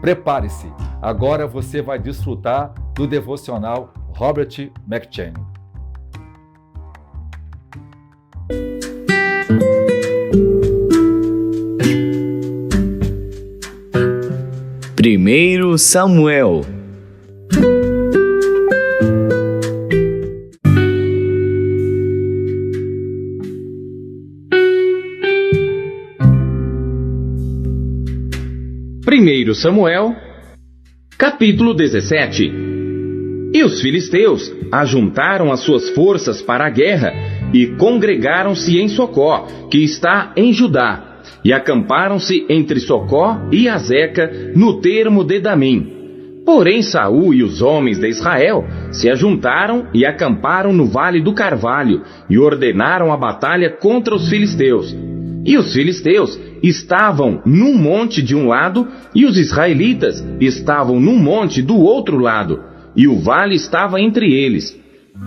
Prepare-se, agora você vai desfrutar do devocional Robert McCheyne. Primeiro Samuel. Primeiro Samuel, capítulo 17. E os filisteus ajuntaram as suas forças para a guerra e congregaram-se em Socó, que está em Judá, e acamparam-se entre Socó e Azeca, no termo de Damim. Porém Saul e os homens de Israel se ajuntaram e acamparam no vale do Carvalho, e ordenaram a batalha contra os filisteus. E os filisteus estavam num monte de um lado, e os israelitas estavam num monte do outro lado, e o vale estava entre eles.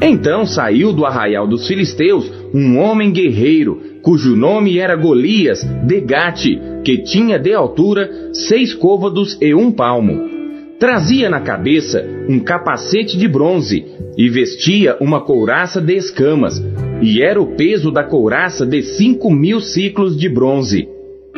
Então saiu do arraial dos filisteus um homem guerreiro, cujo nome era Golias de Gate, que tinha de altura 6 côvados e 1 palmo. Trazia na cabeça um capacete de bronze, e vestia uma couraça de escamas, e era o peso da couraça de 5.000 siclos de bronze.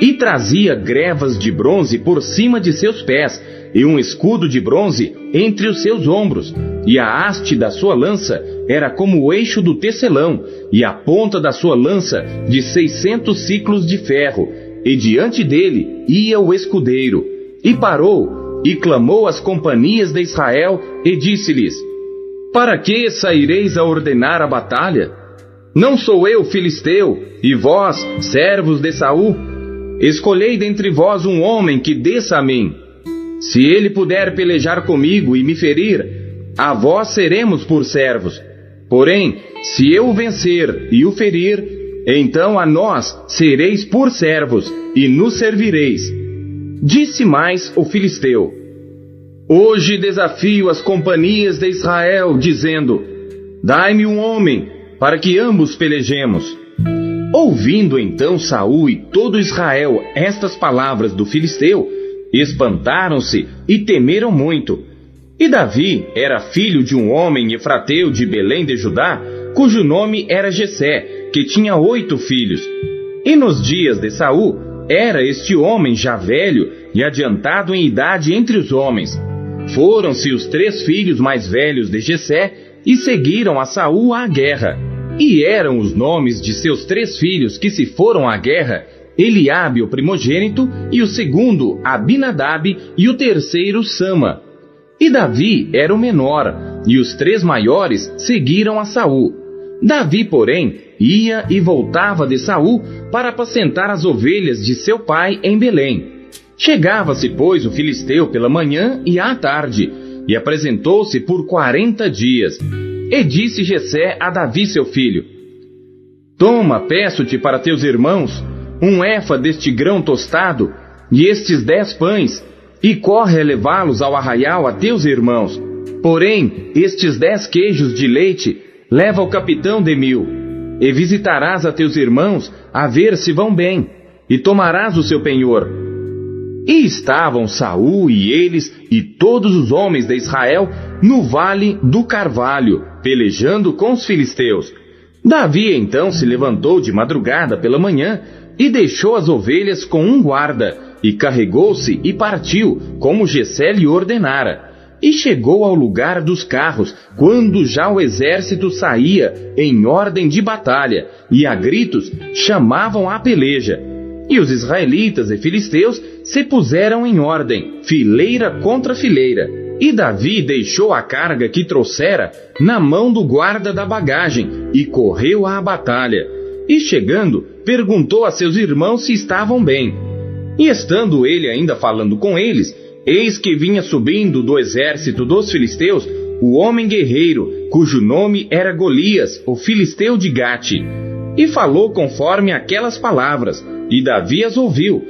E trazia grevas de bronze por cima de seus pés, e um escudo de bronze entre os seus ombros, e a haste da sua lança era como o eixo do tecelão, e a ponta da sua lança de 600 siclos de ferro, e diante dele ia o escudeiro. E parou, e clamou às companhias de Israel, e disse-lhes: Para que saireis a ordenar a batalha? Não sou eu filisteu, e vós, servos de Saul? Escolhei dentre vós um homem que desça a mim. Se ele puder pelejar comigo e me ferir, a vós seremos por servos. Porém, se eu o vencer e o ferir, então a nós sereis por servos, e nos servireis. Disse mais o filisteu: Hoje desafio as companhias de Israel, dizendo: Dai-me um homem, para que ambos pelejemos. Ouvindo então Saul e todo Israel estas palavras do filisteu, espantaram-se e temeram muito. E Davi era filho de um homem efrateu de Belém de Judá, cujo nome era Jessé, que tinha 8 filhos. E nos dias de Saul, era este homem já velho e adiantado em idade entre os homens. Foram-se os 3 filhos mais velhos de Jessé e seguiram a Saul à guerra. E eram os nomes de seus 3 filhos que se foram à guerra: Eliabe, o primogênito, e o segundo, Abinadab, e o terceiro, Sama. E Davi era o menor, e os 3 maiores seguiram a Saul. Davi, porém, ia e voltava de Saul para apacentar as ovelhas de seu pai em Belém. Chegava-se, pois, o filisteu pela manhã e à tarde, e apresentou-se por 40 dias. E disse Jessé a Davi seu filho: Toma, peço-te para teus irmãos, um éfa deste grão tostado, e estes 10 pães, e corre a levá-los ao arraial a teus irmãos. Porém, estes 10 queijos de leite leva ao capitão de 1000, e visitarás a teus irmãos a ver se vão bem, e tomarás o seu penhor. E estavam Saul e eles e todos os homens de Israel no vale do Carvalho, pelejando com os filisteus. Davi então se levantou de madrugada pela manhã e deixou as ovelhas com um guarda, e carregou-se e partiu, como Jessé lhe ordenara. E chegou ao lugar dos carros, quando já o exército saía em ordem de batalha, e a gritos chamavam à peleja. E os israelitas e filisteus se puseram em ordem, fileira contra fileira. E Davi deixou a carga que trouxera na mão do guarda da bagagem, e correu à batalha. E chegando, perguntou a seus irmãos se estavam bem. E estando ele ainda falando com eles, eis que vinha subindo do exército dos filisteus o homem guerreiro, cujo nome era Golias, o filisteu de Gate. E falou conforme aquelas palavras, e Davi as ouviu.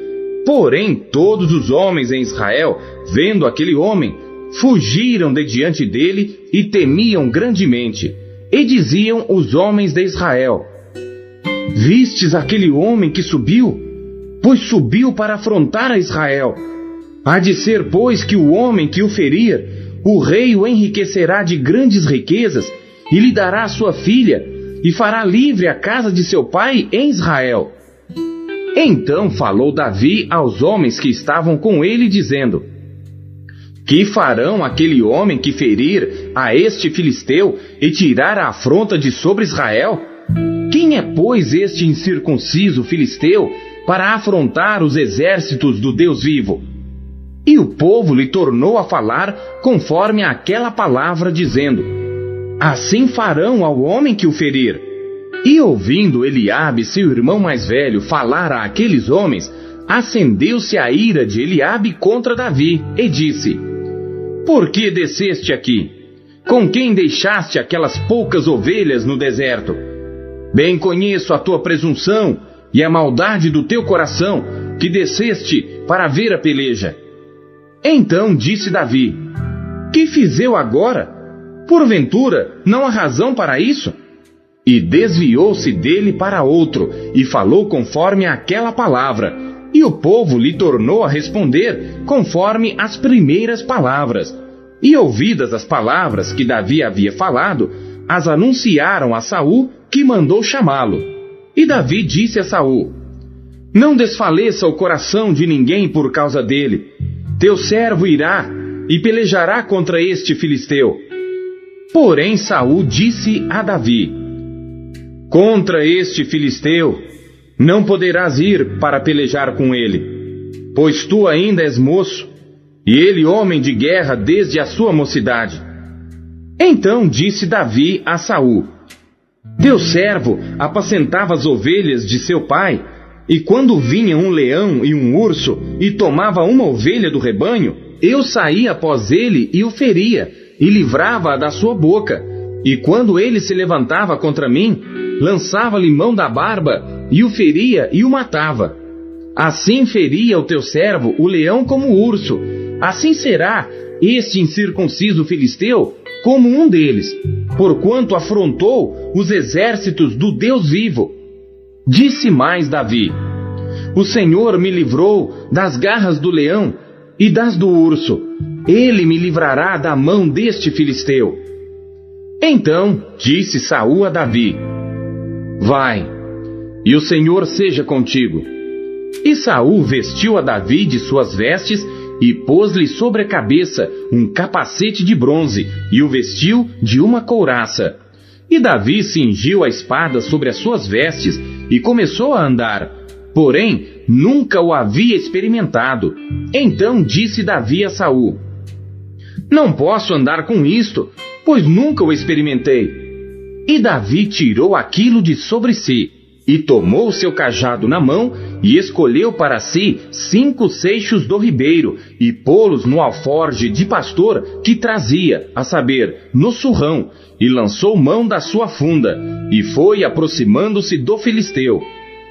Porém, todos os homens em Israel, vendo aquele homem, fugiram de diante dele e temiam grandemente. E diziam os homens de Israel: Vistes aquele homem que subiu? Pois subiu para afrontar a Israel. Há de ser, pois, que o homem que o ferir, o rei o enriquecerá de grandes riquezas e lhe dará sua filha e fará livre a casa de seu pai em Israel. Então falou Davi aos homens que estavam com ele, dizendo: Que farão aquele homem que ferir a este filisteu e tirar a afronta de sobre Israel? Quem é, pois, este incircunciso filisteu para afrontar os exércitos do Deus vivo? E o povo lhe tornou a falar conforme aquela palavra, dizendo: Assim farão ao homem que o ferir. E ouvindo Eliabe, seu irmão mais velho, falar a aqueles homens, acendeu-se a ira de Eliabe contra Davi, e disse: Por que desceste aqui? Com quem deixaste aquelas poucas ovelhas no deserto? Bem conheço a tua presunção e a maldade do teu coração, que desceste para ver a peleja. Então disse Davi: Que fiz eu agora? Porventura, não há razão para isso? E desviou-se dele para outro, e falou conforme aquela palavra. E o povo lhe tornou a responder conforme as primeiras palavras. E ouvidas as palavras que Davi havia falado, as anunciaram a Saul, que mandou chamá-lo. E Davi disse a Saul: Não desfaleça o coração de ninguém por causa dele. Teu servo irá e pelejará contra este filisteu. Porém Saul disse a Davi: Contra este filisteu não poderás ir para pelejar com ele, pois tu ainda és moço, e ele homem de guerra desde a sua mocidade. Então disse Davi a Saul: Teu servo apacentava as ovelhas de seu pai, e quando vinha um leão e um urso, e tomava uma ovelha do rebanho, eu saía após ele e o feria, e livrava-a da sua boca. E quando ele se levantava contra mim, lançava-lhe mão da barba, e o feria e o matava. Assim feria o teu servo o leão como o urso. Assim será este incircunciso filisteu como um deles, porquanto afrontou os exércitos do Deus vivo. Disse mais Davi: O Senhor me livrou das garras do leão e das do urso. Ele me livrará da mão deste filisteu. Então disse Saul a Davi: Vai, e o Senhor seja contigo. E Saul vestiu a Davi de suas vestes e pôs-lhe sobre a cabeça um capacete de bronze e o vestiu de uma couraça. E Davi cingiu a espada sobre as suas vestes e começou a andar, porém nunca o havia experimentado. Então disse Davi a Saul: Não posso andar com isto, pois nunca o experimentei. E Davi tirou aquilo de sobre si, e tomou seu cajado na mão, e escolheu para si 5 seixos do ribeiro, e pô-los no alforje de pastor que trazia, a saber, no surrão, e lançou mão da sua funda, e foi aproximando-se do filisteu.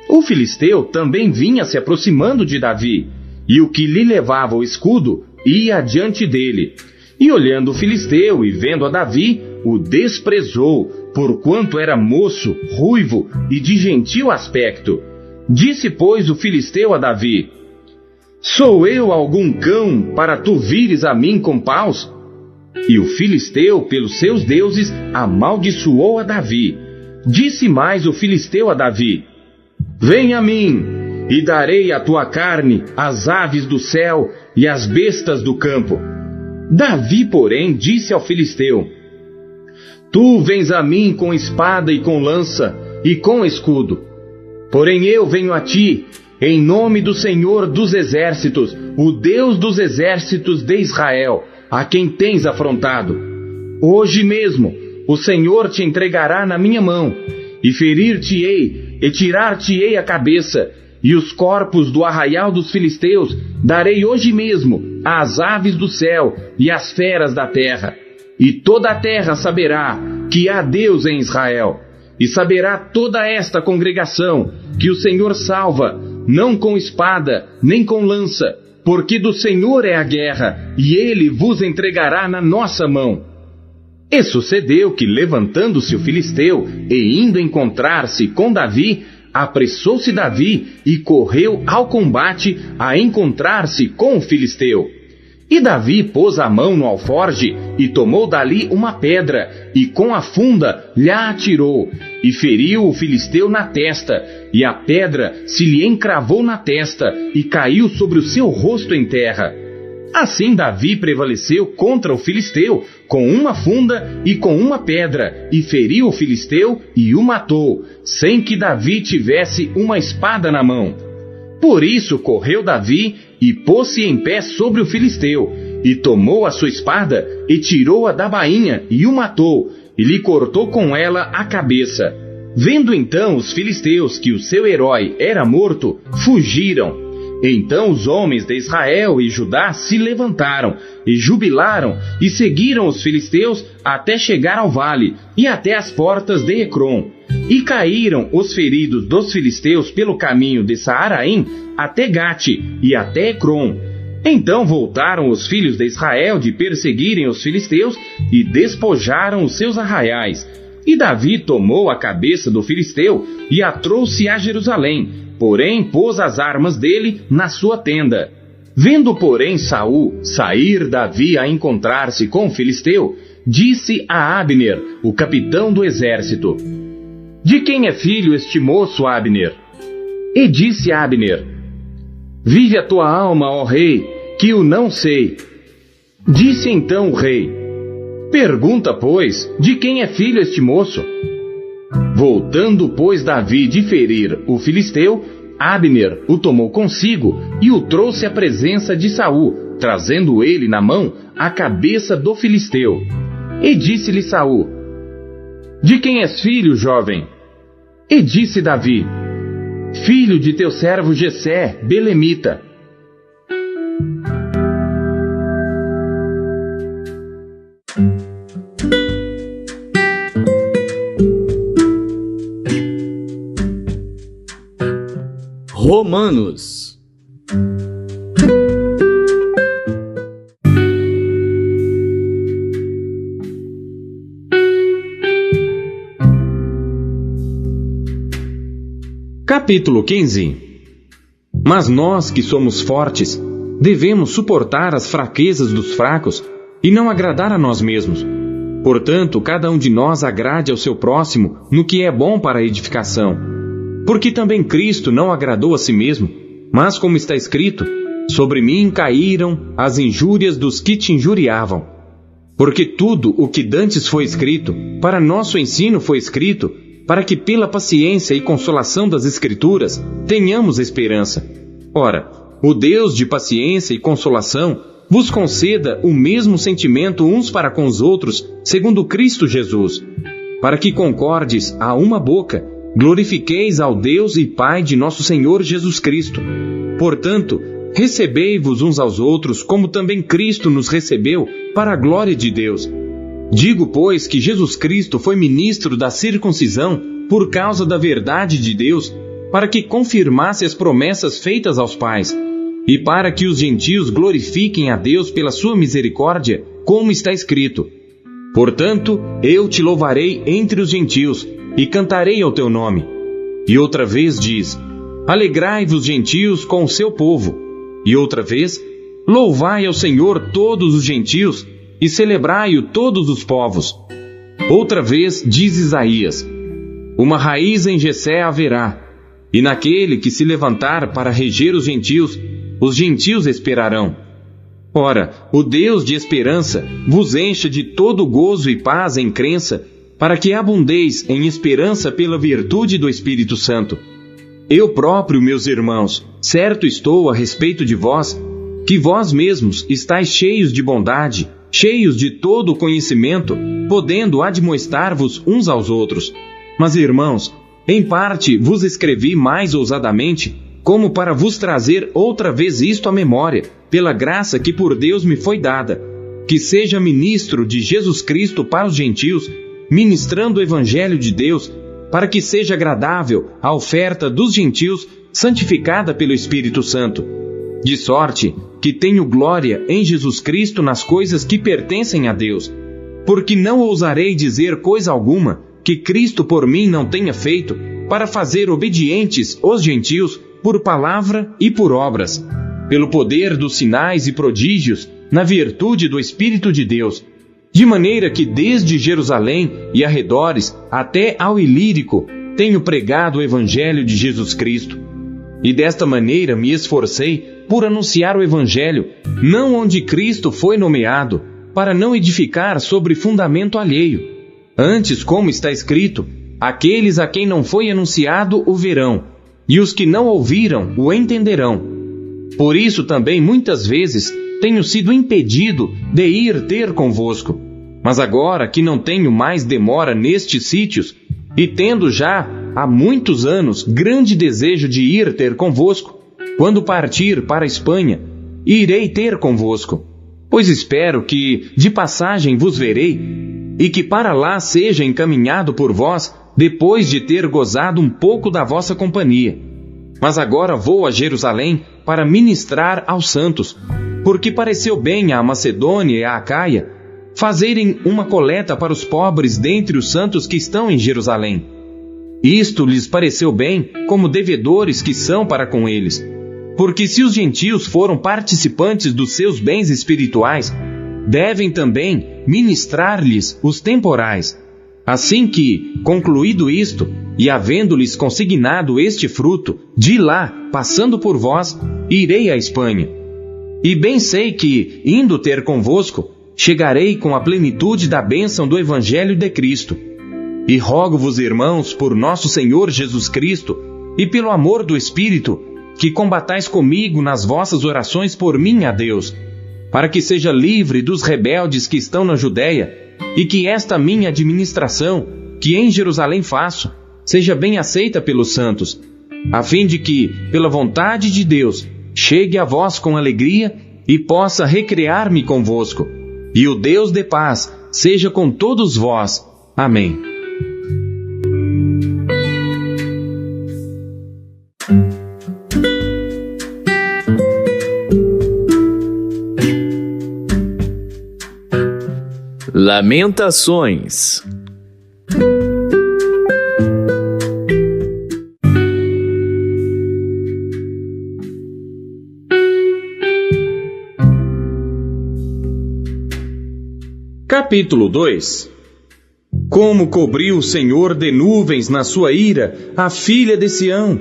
O filisteu também vinha se aproximando de Davi, e o que lhe levava o escudo ia adiante dele. E olhando o filisteu e vendo a Davi, o desprezou, porquanto era moço, ruivo e de gentil aspecto. Disse, pois, o filisteu a Davi: Sou eu algum cão para tu vires a mim com paus? E o filisteu, pelos seus deuses, amaldiçoou a Davi. Disse mais o filisteu a Davi: Vem a mim, e darei a tua carne às aves do céu e às bestas do campo. Davi, porém, disse ao filisteu: Tu vens a mim com espada e com lança e com escudo. Porém eu venho a ti em nome do Senhor dos exércitos, o Deus dos exércitos de Israel, a quem tens afrontado. Hoje mesmo o Senhor te entregará na minha mão, e ferir-te-ei e tirar-te-ei a cabeça, e os corpos do arraial dos filisteus darei hoje mesmo às aves do céu e às feras da terra. E toda a terra saberá que há Deus em Israel, e saberá toda esta congregação que o Senhor salva, não com espada, nem com lança, porque do Senhor é a guerra, e Ele vos entregará na nossa mão. E sucedeu que, levantando-se o filisteu, e indo encontrar-se com Davi, apressou-se Davi e correu ao combate a encontrar-se com o filisteu. E Davi pôs a mão no alforje e tomou dali uma pedra, e com a funda lhe atirou, e feriu o filisteu na testa, e a pedra se lhe encravou na testa, e caiu sobre o seu rosto em terra. Assim Davi prevaleceu contra o filisteu, com uma funda e com uma pedra, e feriu o filisteu e o matou, sem que Davi tivesse uma espada na mão. Por isso correu Davi e pôs-se em pé sobre o filisteu, e tomou a sua espada, e tirou-a da bainha, e o matou, e lhe cortou com ela a cabeça. Vendo então os filisteus que o seu herói era morto, fugiram. Então os homens de Israel e Judá se levantaram, e jubilaram, e seguiram os filisteus até chegar ao vale, e até as portas de Ecrom. E caíram os feridos dos filisteus pelo caminho de Saaraim até Gate e até Ecrom. Então voltaram os filhos de Israel de perseguirem os filisteus e despojaram os seus arraiais. E Davi tomou a cabeça do filisteu e a trouxe a Jerusalém, porém pôs as armas dele na sua tenda. Vendo, porém, Saul sair Davi a encontrar-se com o filisteu, disse a Abner, o capitão do exército: De quem é filho este moço, Abner? E disse Abner: Vive a tua alma, ó rei, que o não sei. Disse então o rei: Pergunta, pois, de quem é filho este moço? Voltando, pois, Davi de ferir o filisteu, Abner o tomou consigo e o trouxe à presença de Saul, trazendo ele na mão a cabeça do filisteu. E disse-lhe Saul: De quem és filho, jovem? E disse Davi: Filho de teu servo Jessé, belemita. Romanos. Capítulo 15. Mas nós que somos fortes, devemos suportar as fraquezas dos fracos e não agradar a nós mesmos. Portanto, cada um de nós agrade ao seu próximo no que é bom para a edificação. Porque também Cristo não agradou a si mesmo, mas como está escrito: sobre mim caíram as injúrias dos que te injuriavam. Porque tudo o que dantes foi escrito, para nosso ensino foi escrito, para que pela paciência e consolação das Escrituras tenhamos esperança. Ora, o Deus de paciência e consolação vos conceda o mesmo sentimento uns para com os outros, segundo Cristo Jesus, para que concordes a uma boca, glorifiqueis ao Deus e Pai de nosso Senhor Jesus Cristo. Portanto, recebei-vos uns aos outros, como também Cristo nos recebeu, para a glória de Deus. Digo, pois, que Jesus Cristo foi ministro da circuncisão por causa da verdade de Deus, para que confirmasse as promessas feitas aos pais, e para que os gentios glorifiquem a Deus pela sua misericórdia, como está escrito: Portanto, eu te louvarei entre os gentios, e cantarei ao teu nome. E outra vez diz: Alegrai-vos, gentios, com o seu povo. E outra vez: Louvai ao Senhor todos os gentios, e celebrai-o todos os povos. Outra vez diz Isaías: Uma raiz em Jessé haverá, e naquele que se levantar para reger os gentios esperarão. Ora, o Deus de esperança vos encha de todo gozo e paz em crença, para que abundeis em esperança pela virtude do Espírito Santo. Eu próprio, meus irmãos, certo estou a respeito de vós, que vós mesmos estáis cheios de bondade, cheios de todo o conhecimento, podendo admoestar-vos uns aos outros. Mas, irmãos, em parte vos escrevi mais ousadamente, como para vos trazer outra vez isto à memória, pela graça que por Deus me foi dada, que seja ministro de Jesus Cristo para os gentios, ministrando o Evangelho de Deus, para que seja agradável a oferta dos gentios, santificada pelo Espírito Santo. De sorte que tenho glória em Jesus Cristo nas coisas que pertencem a Deus, porque não ousarei dizer coisa alguma que Cristo por mim não tenha feito, para fazer obedientes os gentios por palavra e por obras, pelo poder dos sinais e prodígios, na virtude do Espírito de Deus, de maneira que desde Jerusalém e arredores até ao Ilírico tenho pregado o Evangelho de Jesus Cristo. E desta maneira me esforcei por anunciar o Evangelho, não onde Cristo foi nomeado, para não edificar sobre fundamento alheio. Antes, como está escrito, aqueles a quem não foi anunciado o verão, e os que não ouviram o entenderão. Por isso também muitas vezes tenho sido impedido de ir ter convosco. Mas agora que não tenho mais demora nestes sítios, e tendo já há muitos anos grande desejo de ir ter convosco, quando partir para a Espanha, irei ter convosco, pois espero que de passagem vos verei, e que para lá seja encaminhado por vós, depois de ter gozado um pouco da vossa companhia. Mas agora vou a Jerusalém para ministrar aos santos, porque pareceu bem à Macedônia e à Acaia fazerem uma coleta para os pobres dentre os santos que estão em Jerusalém. Isto lhes pareceu bem, como devedores que são para com eles. Porque se os gentios foram participantes dos seus bens espirituais, devem também ministrar-lhes os temporais. Assim que, concluído isto, e havendo-lhes consignado este fruto, de lá, passando por vós, irei à Espanha. E bem sei que, indo ter convosco, chegarei com a plenitude da bênção do Evangelho de Cristo. E rogo-vos, irmãos, por nosso Senhor Jesus Cristo, e pelo amor do Espírito, que combatais comigo nas vossas orações por mim a Deus, para que seja livre dos rebeldes que estão na Judéia, e que esta minha administração, que em Jerusalém faço, seja bem aceita pelos santos, a fim de que, pela vontade de Deus, chegue a vós com alegria e possa recrear-me convosco. E o Deus de paz seja com todos vós. Amém. Lamentações. Capítulo 2. Como cobriu o Senhor de nuvens na sua ira a filha de Sião,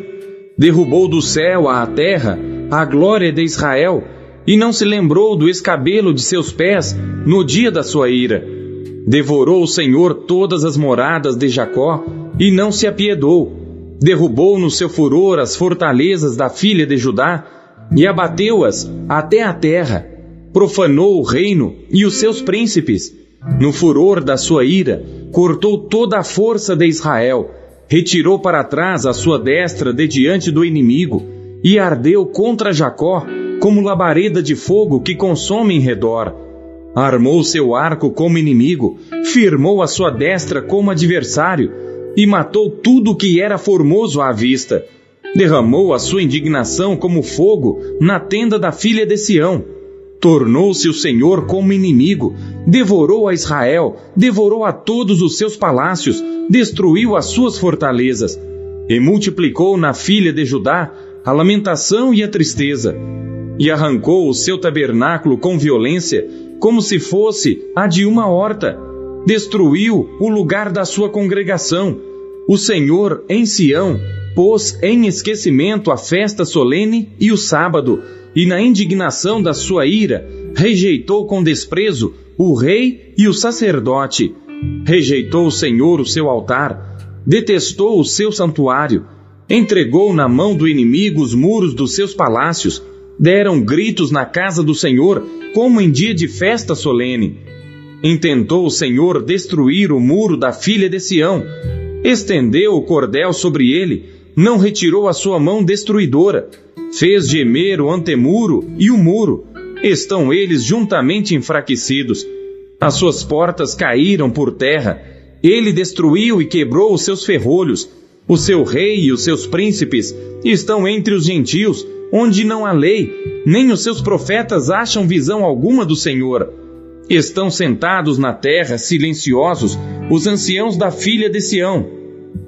derrubou do céu à terra a glória de Israel, e não se lembrou do escabelo de seus pés no dia da sua ira. Devorou o Senhor todas as moradas de Jacó, e não se apiedou. Derrubou no seu furor as fortalezas da filha de Judá, e abateu-as até a terra. Profanou o reino e os seus príncipes. No furor da sua ira, cortou toda a força de Israel, retirou para trás a sua destra de diante do inimigo, e ardeu contra Jacó como labareda de fogo que consome em redor. Armou seu arco como inimigo, firmou a sua destra como adversário, e matou tudo o que era formoso à vista. Derramou a sua indignação como fogo na tenda da filha de Sião. Tornou-se o Senhor como inimigo, devorou a Israel, devorou a todos os seus palácios, destruiu as suas fortalezas, e multiplicou na filha de Judá a lamentação e a tristeza, e arrancou o seu tabernáculo com violência, como se fosse a de uma horta, destruiu o lugar da sua congregação. O Senhor, em Sião, pôs em esquecimento a festa solene e o sábado, e na indignação da sua ira, rejeitou com desprezo o rei e o sacerdote. Rejeitou o Senhor o seu altar, detestou o seu santuário, entregou na mão do inimigo os muros dos seus palácios, deram gritos na casa do Senhor, como em dia de festa solene. Intentou o Senhor destruir o muro da filha de Sião, estendeu o cordel sobre ele, não retirou a sua mão destruidora, fez gemer o antemuro e o muro, estão eles juntamente enfraquecidos. As suas portas caíram por terra, ele destruiu e quebrou os seus ferrolhos. O seu rei e os seus príncipes estão entre os gentios, onde não há lei, nem os seus profetas acham visão alguma do Senhor. Estão sentados na terra, silenciosos, os anciãos da filha de Sião.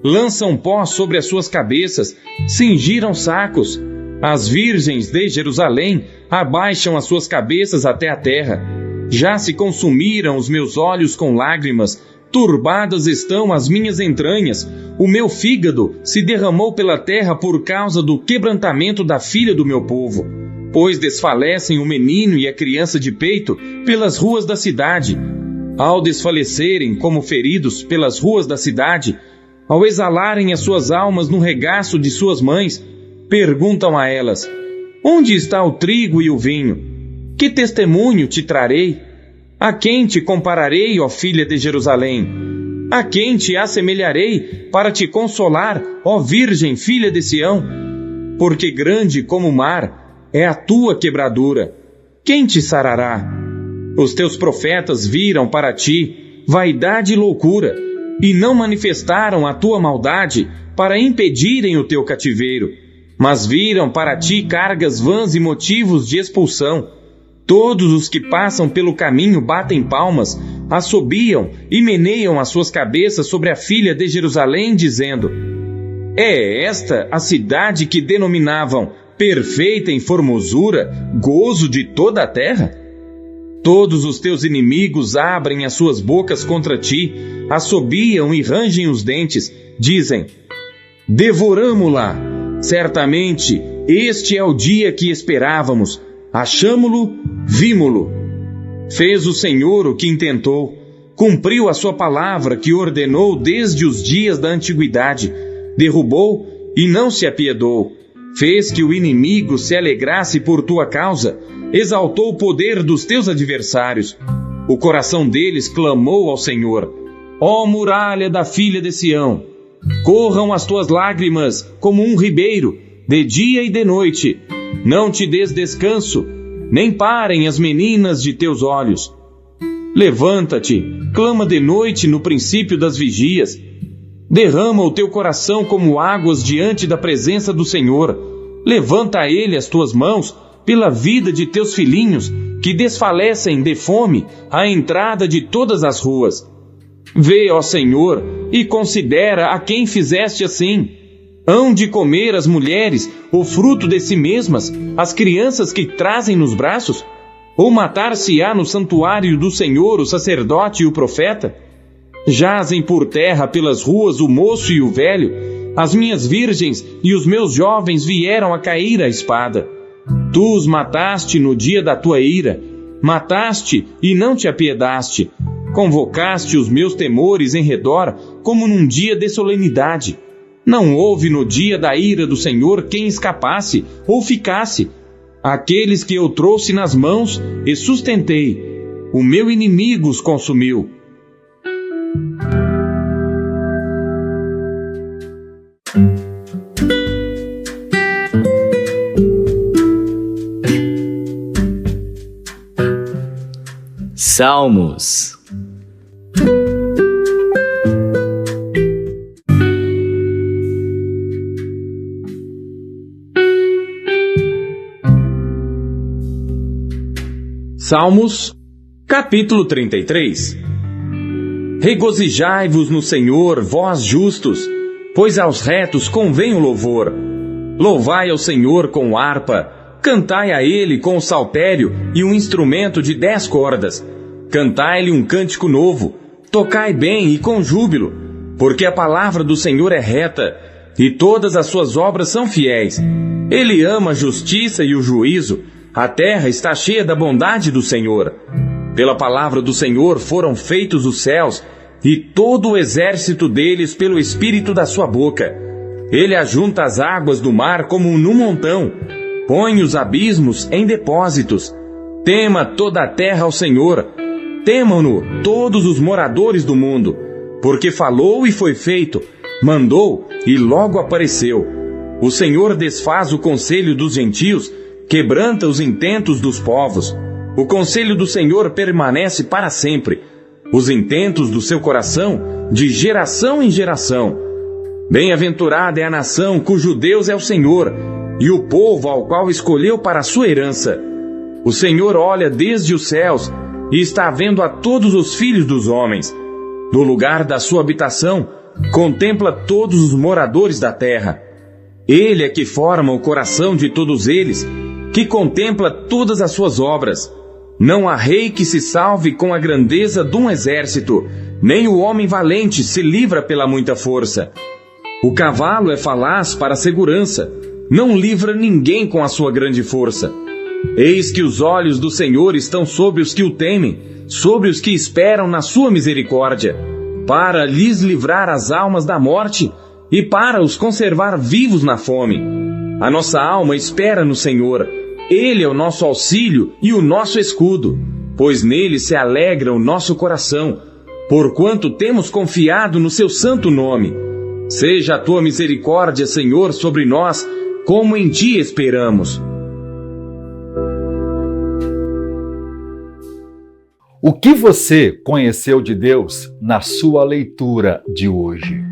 lançam pó sobre as suas cabeças, cingiram sacos. As virgens de Jerusalém abaixam as suas cabeças até a terra. Já se consumiram os meus olhos com lágrimas, turbadas estão as minhas entranhas. O meu fígado se derramou pela terra por causa do quebrantamento da filha do meu povo. Pois desfalecem o menino e a criança de peito pelas ruas da cidade. Ao desfalecerem como feridos pelas ruas da cidade, ao exalarem as suas almas no regaço de suas mães, perguntam a elas: onde está o trigo e o vinho? Que testemunho te trarei? A quem te compararei, ó filha de Jerusalém? A quem te assemelharei para te consolar, ó virgem filha de Sião? Porque grande como o mar é a tua quebradura. Quem te sarará? Os teus profetas viram para ti vaidade e loucura, e não manifestaram a tua maldade para impedirem o teu cativeiro, mas viram para ti cargas vãs e motivos de expulsão. Todos os que passam pelo caminho batem palmas, assobiam e meneiam as suas cabeças sobre a filha de Jerusalém, dizendo: é esta a cidade que denominavam perfeita em formosura, gozo de toda a terra? Todos os teus inimigos abrem as suas bocas contra ti, assobiam e rangem os dentes, dizem: devoramo-la. Certamente, este é o dia que esperávamos. Achamo-lo, vimo-lo. Fez o Senhor o que intentou. Cumpriu a sua palavra que ordenou desde os dias da antiguidade. Derrubou e não se apiedou. Fez que o inimigo se alegrasse por tua causa. Exaltou o poder dos teus adversários. O coração deles clamou ao Senhor: ó muralha da filha de Sião, corram as tuas lágrimas como um ribeiro, de dia e de noite. Não te des descanso, nem parem as meninas de teus olhos. Levanta-te, clama de noite no princípio das vigias. Derrama o teu coração como águas diante da presença do Senhor. Levanta a Ele as tuas mãos pela vida de teus filhinhos, que desfalecem de fome à entrada de todas as ruas. Vê, ó Senhor, e considera a quem fizeste assim. Hão de comer as mulheres o fruto de si mesmas, as crianças que trazem nos braços? Ou matar-se-á no santuário do Senhor o sacerdote e o profeta? Jazem por terra pelas ruas o moço e o velho. As minhas virgens e os meus jovens vieram a cair à espada. Tu os mataste no dia da tua ira. Mataste e não te apiedaste. Convocaste os meus temores em redor, como num dia de solenidade. Não houve no dia da ira do Senhor quem escapasse ou ficasse. Aqueles que eu trouxe nas mãos e sustentei, o meu inimigo os consumiu. Salmos. Salmos, capítulo 33. Regozijai-vos no Senhor, vós justos, pois aos retos convém o louvor. Louvai ao Senhor com harpa, cantai a Ele com o saltério e um instrumento de 10 cordas. Cantai-lhe um cântico novo, tocai bem e com júbilo, porque a palavra do Senhor é reta, e todas as suas obras são fiéis. Ele ama a justiça e o juízo. A terra está cheia da bondade do Senhor. Pela palavra do Senhor foram feitos os céus, e todo o exército deles pelo espírito da sua boca. Ele ajunta as águas do mar como num montão, põe os abismos em depósitos. Tema toda a terra ao Senhor, temam-no todos os moradores do mundo, porque falou e foi feito, mandou e logo apareceu. O Senhor desfaz o conselho dos gentios, quebranta os intentos dos povos. O conselho do Senhor permanece para sempre, os intentos do seu coração de geração em geração. Bem-aventurada é a nação cujo Deus é o Senhor, e o povo ao qual escolheu para a sua herança. O Senhor olha desde os céus e está vendo a todos os filhos dos homens. No lugar da sua habitação, contempla todos os moradores da terra. Ele é que forma o coração de todos eles, que contempla todas as suas obras. Não há rei que se salve com a grandeza de um exército, nem o homem valente se livra pela muita força. O cavalo é falaz para a segurança, não livra ninguém com a sua grande força. Eis que os olhos do Senhor estão sobre os que o temem, sobre os que esperam na sua misericórdia, para lhes livrar as almas da morte e para os conservar vivos na fome. A nossa alma espera no Senhor. Ele é o nosso auxílio e o nosso escudo, pois nele se alegra o nosso coração, porquanto temos confiado no seu santo nome. Seja a tua misericórdia, Senhor, sobre nós, como em ti esperamos. O que você conheceu de Deus na sua leitura de hoje?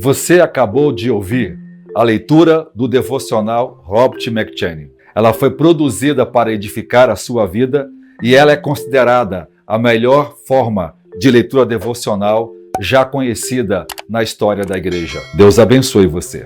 Você acabou de ouvir a leitura do devocional Robert McCheyne. Ela foi produzida para edificar a sua vida e ela é considerada a melhor forma de leitura devocional já conhecida na história da igreja. Deus abençoe você.